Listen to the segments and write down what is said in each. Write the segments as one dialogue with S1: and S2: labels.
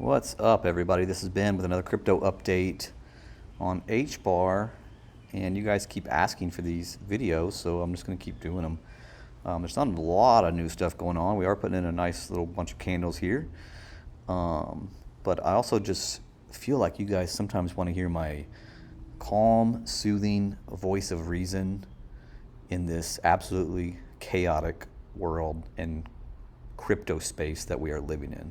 S1: What's up, everybody? This is Ben with another crypto update on HBAR, and you guys keep asking for these videos, so I'm just going to keep doing them. There's not a lot of new stuff going on. We are putting in a nice little bunch of candles here, but I also just feel like you guys sometimes want to hear my calm, soothing voice of reason in this absolutely chaotic world and crypto space that we are living in.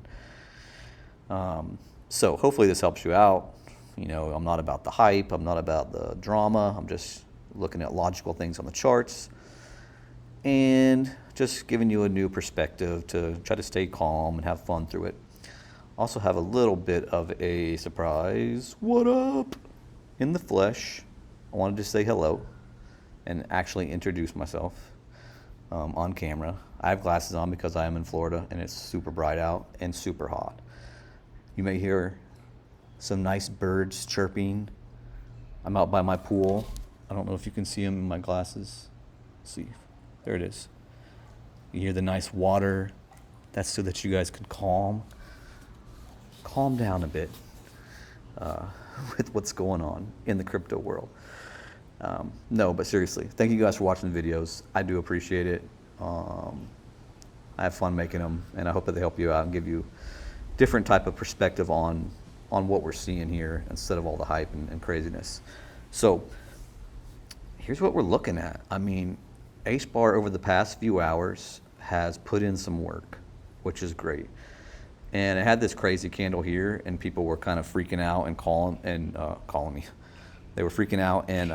S1: So hopefully this helps you out. You know, I'm not about the hype. I'm not about the drama. I'm just looking at logical things on the charts and just giving you a new perspective to try to stay calm and have fun through it. Also have a little bit of a surprise. What up? In the flesh. I wanted to say hello and actually introduce myself on camera. I have glasses on because I am in Florida and it's super bright out and super hot. You may hear some nice birds chirping. I'm out by my pool. I don't know if you can see them in my glasses. Let's see, there it is. You hear the nice water. That's so that you guys can calm down a bit with what's going on in the crypto world. No, but seriously, thank you guys for watching the videos. I do appreciate it. I have fun making them, and I hope that they help you out and give you different type of perspective on what we're seeing here instead of all the hype and craziness. So here's what we're looking at. I mean, HBAR over the past few hours has put in some work, which is great. And it had this crazy candle here, and people were kind of freaking out and calling me. They were freaking out and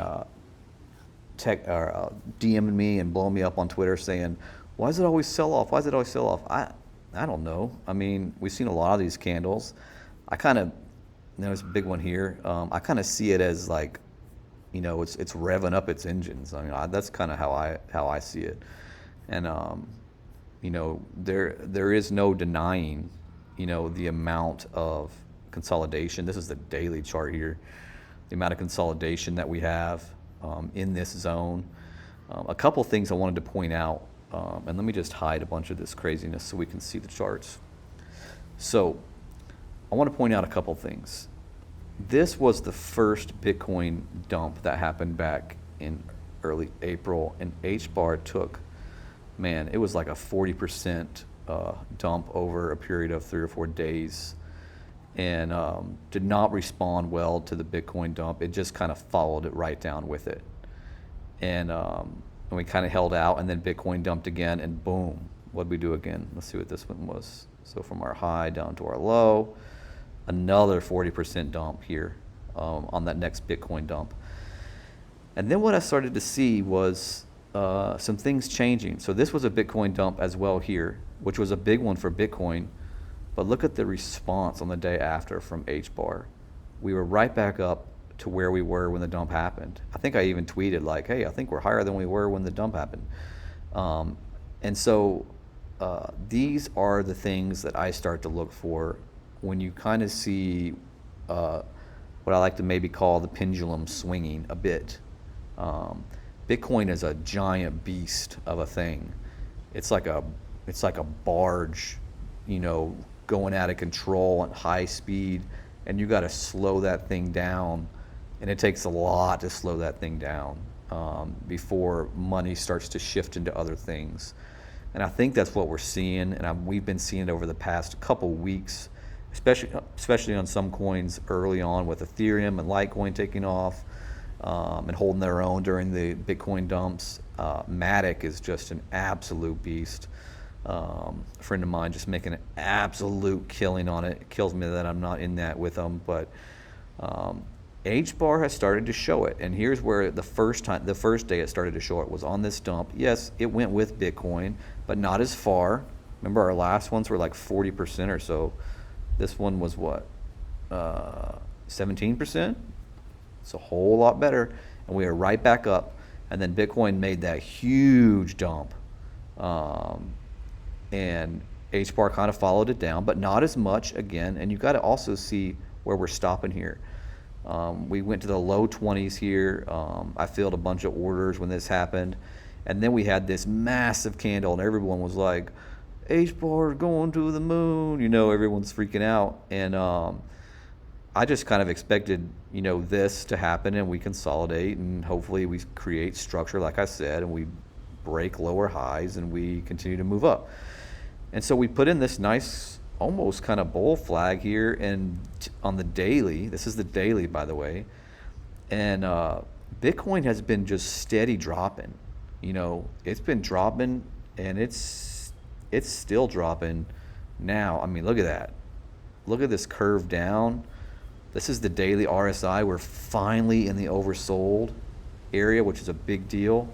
S1: DMing me and blowing me up on Twitter saying, "Why does it always sell off? Why does it always sell off?" I don't know. I mean, we've seen a lot of these candles. I kind of, there's a big one here. I kind of see it as like, you know, it's revving up its engines. I mean, that's kind of how I see it. And you know, there is no denying, you know, the amount of consolidation. This is the daily chart here. The amount of consolidation that we have in this zone. A couple things I wanted to point out. And let me just hide a bunch of this craziness so we can see the charts. So I want to point out a couple things. This was the first Bitcoin dump that happened back in early April, and HBAR took, man, it was like a 40% dump over a period of 3 or 4 days, and did not respond well to the Bitcoin dump. It just kind of followed it right down with it. And we kind of held out, and then Bitcoin dumped again, and boom, what'd we do again? Let's see what this one was. So from our high down to our low, another 40% dump here on that next Bitcoin dump. And then what I started to see was some things changing. So this was a Bitcoin dump as well here, which was a big one for Bitcoin. But look at the response on the day after from HBAR. We were right back up to where we were when the dump happened. I think I even tweeted like, hey, I think we're higher than we were when the dump happened. And so these are the things that I start to look for when you kind of see what I like to maybe call the pendulum swinging a bit. Bitcoin is a giant beast of a thing. It's like a barge, you know, going out of control at high speed, and you got to slow that thing down. And it takes a lot to slow that thing down before money starts to shift into other things. And I think that's what we're seeing, and we've been seeing it over the past couple weeks, especially on some coins early on with Ethereum and Litecoin taking off and holding their own during the Bitcoin dumps. Matic is just an absolute beast. A friend of mine just making an absolute killing on it. It kills me that I'm not in that with them, but HBAR has started to show it, and here's where the first day it started to show it was on this dump. Yes, it went with Bitcoin, but not as far. Remember, our last ones were like 40% or so. This one was what, 17%? It's a whole lot better, and we are right back up. And then Bitcoin made that huge dump, and HBAR kind of followed it down, but not as much again. And you got to also see where we're stopping here. We went to the low 20s here. I filled a bunch of orders when this happened. And then we had this massive candle, and everyone was like, HBAR going to the moon. You know, everyone's freaking out. And I just kind of expected, you know, this to happen and we consolidate and hopefully we create structure, like I said, and we break lower highs and we continue to move up. And so we put in this nice, almost kind of bull flag here, and on the daily, this is the daily, by the way, and Bitcoin has been just steady dropping. You know, it's been dropping, and it's still dropping now. I mean, look at that. Look at this curve down. This is the daily RSI. We're finally in the oversold area, which is a big deal.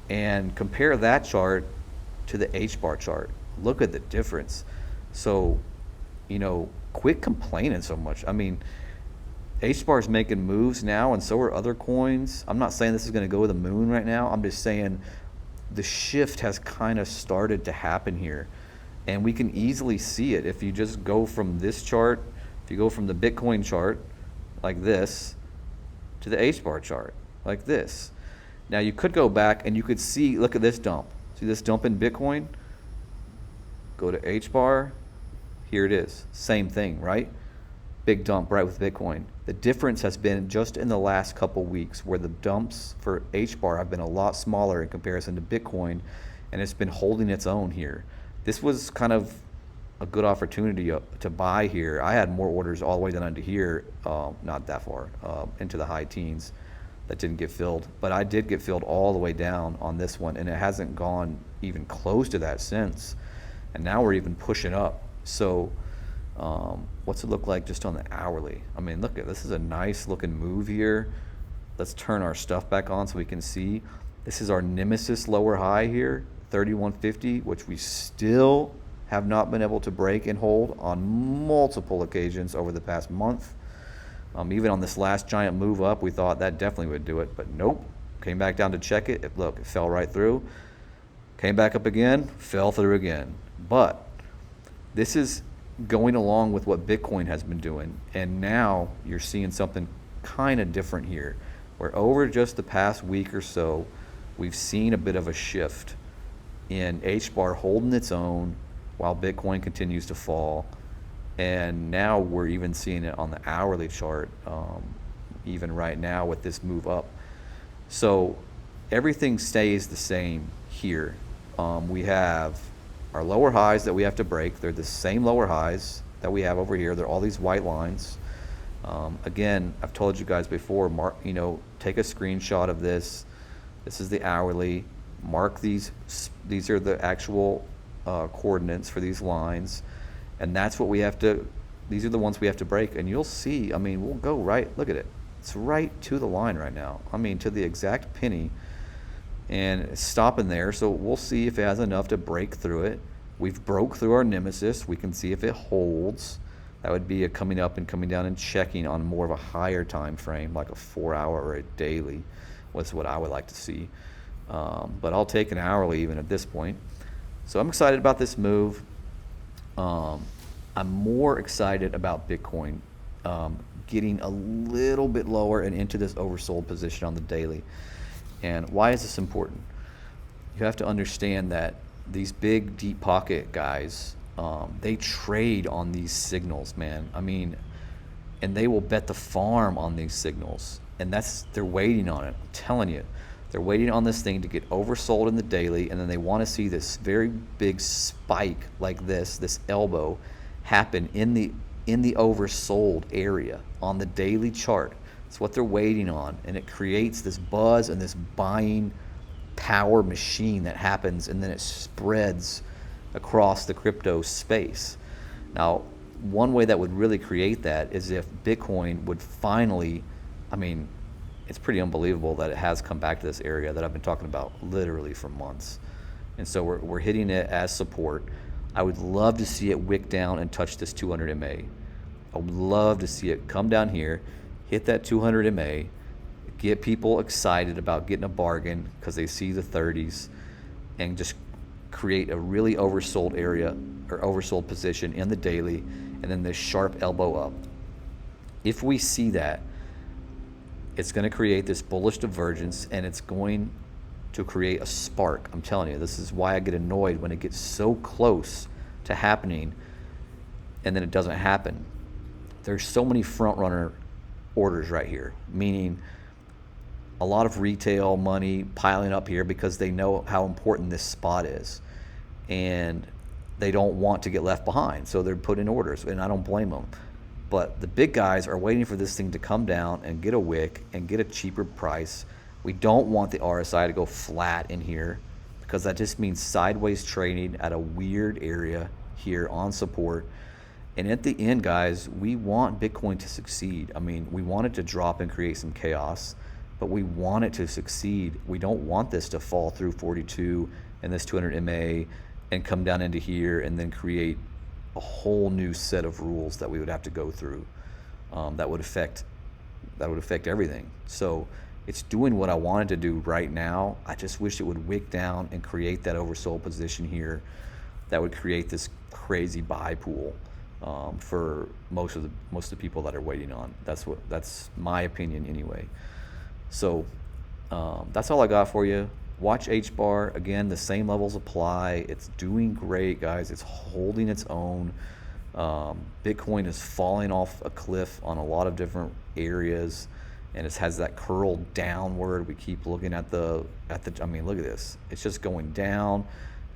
S1: And compare that chart to the HBAR chart. Look at the difference. So, you know, quit complaining so much. I mean, HBAR is making moves now, and so are other coins. I'm not saying this is going to go to the moon right now. I'm just saying the shift has kind of started to happen here. And we can easily see it if you just go from this chart, if you go from the Bitcoin chart like this to the HBAR chart like this. Now you could go back and you could see, look at this dump. See this dump in Bitcoin? Go to HBAR, here it is. Same thing, right? Big dump right with Bitcoin. The difference has been just in the last couple weeks where the dumps for HBAR have been a lot smaller in comparison to Bitcoin, and it's been holding its own here. This was kind of a good opportunity to buy here. I had more orders all the way down to here, not that far, into the high teens that didn't get filled. But I did get filled all the way down on this one, and it hasn't gone even close to that since. And now we're even pushing up. So what's it look like just on the hourly? I mean, look at this is a nice looking move here. Let's turn our stuff back on so we can see. This is our nemesis lower high here, 3150, which we still have not been able to break and hold on multiple occasions over the past month. Even on this last giant move up, we thought that definitely would do it, but nope. Came back down to check it. Look, it fell right through. Came back up again, fell through again. But this is going along with what Bitcoin has been doing, and now you're seeing something kind of different here, where over just the past week or so, we've seen a bit of a shift in HBAR holding its own while Bitcoin continues to fall. And now we're even seeing it on the hourly chart, even right now with this move up. So everything stays the same here. We have our lower highs that we have to break. They're the same lower highs that we have over here. They're all these white lines. Again, I've told you guys before, take a screenshot of this. This is the hourly. Mark these. These are the actual coordinates for these lines. And that's what we have to, these are the ones we have to break. And you'll see, I mean, we'll go right, look at it. It's right to the line right now. I mean, to the exact penny. And it's stopping there. So we'll see if it has enough to break through it. We've broke through our nemesis. We can see if it holds. That would be a coming up and coming down and checking on more of a higher time frame, like a 4-hour or a daily. Was what I would like to see. But I'll take an hourly even at this point. So I'm excited about this move. I'm more excited about Bitcoin getting a little bit lower and into this oversold position on the daily. And why is this important? You have to understand that these big deep pocket guys, they trade on these signals, man. I mean, and they will bet the farm on these signals. And they're waiting on it. I'm telling you. They're waiting on this thing to get oversold in the daily, and then they want to see this very big spike like this elbow happen in the oversold area on the daily chart. It's what they're waiting on, and it creates this buzz and this buying power machine that happens, and then it spreads across the crypto space. Now, one way that would really create that is if Bitcoin would finally, I mean, it's pretty unbelievable that it has come back to this area that I've been talking about literally for months. And so we're hitting it as support. I would love to see it wick down and touch this 200 MA. I would love to see it come down here, hit that 200 MA, get people excited about getting a bargain because they see the 30s, and just create a really oversold area or oversold position in the daily, and then this sharp elbow up. If we see that, it's going to create this bullish divergence, and it's going to create a spark. I'm telling you, this is why I get annoyed when it gets so close to happening and then it doesn't happen. There's so many front runner orders right here, meaning a lot of retail money piling up here because they know how important this spot is and they don't want to get left behind, so they're putting orders, and I don't blame them. But the big guys are waiting for this thing to come down and get a wick and get a cheaper price. We don't want the RSI to go flat in here because that just means sideways trading at a weird area here on support. And at the end, guys, we want Bitcoin to succeed. I mean, we want it to drop and create some chaos, but we want it to succeed. We don't want this to fall through 42 and this 200 MA and come down into here and then create a whole new set of rules that we would have to go through that would affect everything. So it's doing what I wanted to do right now. I just wish it would wick down and create that oversold position here that would create this crazy buy pool for most of the people that are waiting on. That's my opinion anyway. So that's all I got for you. Watch HBAR. Again, the same levels apply. It's doing great, guys. It's holding its own. Bitcoin is falling off a cliff on a lot of different areas, and it has that curl downward. We keep looking at I mean, look at this. It's just going down,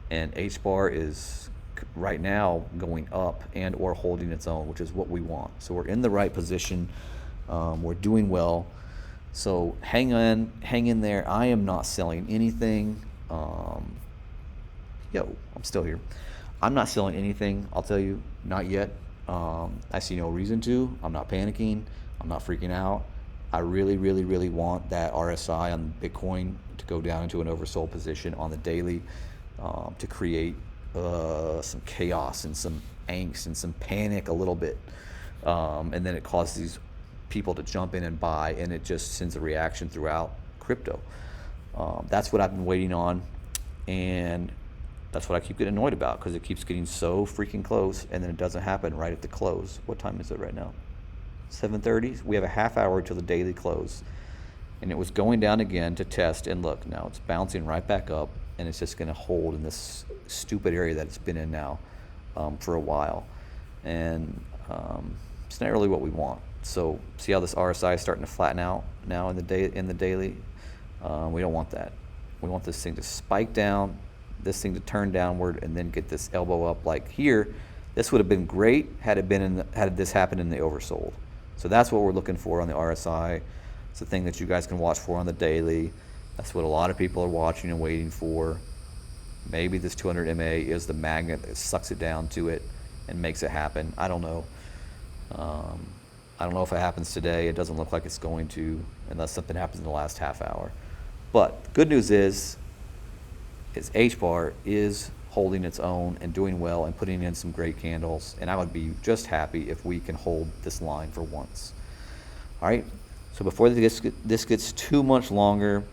S1: and HBAR is right now going up and or holding its own, which is what we want. So we're in the right position. We're doing well. So hang in there. I am not selling anything. I'm still here. I'm not selling anything, I'll tell you, not yet. I see no reason to. I'm not panicking. I'm not freaking out. I really, really, really want that RSI on Bitcoin to go down into an oversold position on the daily to create some chaos and some angst and some panic a little bit. And then it causes these people to jump in and buy, and it just sends a reaction throughout crypto. That's what I've been waiting on, and that's what I keep getting annoyed about because it keeps getting so freaking close, and then it doesn't happen right at the close. What time is it right now? 7:30. We have a half hour till the daily close, and it was going down again to test, and look, now it's bouncing right back up, and it's just going to hold in this stupid area that it's been in now for a while, and it's not really what we want. So see how this RSI is starting to flatten out now in the daily. We don't want that. We want this thing to spike down, this thing to turn downward, and then get this elbow up like here. This would have been great had this happened in the oversold. So that's what we're looking for on the RSI. It's the thing that you guys can watch for on the daily. That's what a lot of people are watching and waiting for. Maybe this 200 MA is the magnet that sucks it down to it and makes it happen. I don't know. I don't know if it happens today. It doesn't look like it's going to, unless something happens in the last half hour. But the good news is HBAR is holding its own and doing well and putting in some great candles. And I would be just happy if we can hold this line for once. All right. So before this gets too much longer,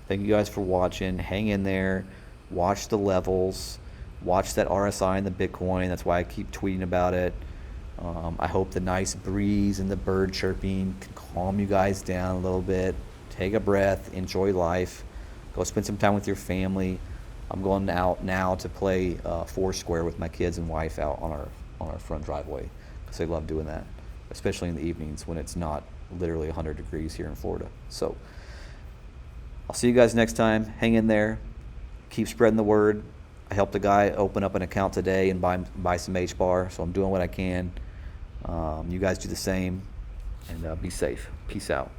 S1: thank you guys for watching. Hang in there. Watch the levels. Watch that RSI in the Bitcoin. That's why I keep tweeting about it. I hope the nice breeze and the bird chirping can calm you guys down a little bit. Take a breath, enjoy life, go spend some time with your family. I'm going out now to play Foursquare with my kids and wife out on our front driveway because they love doing that, especially in the evenings when it's not literally 100 degrees here in Florida. So I'll see you guys next time. Hang in there. Keep spreading the word. I helped a guy open up an account today and buy some HBAR, so I'm doing what I can. You guys do the same, and be safe. Peace out.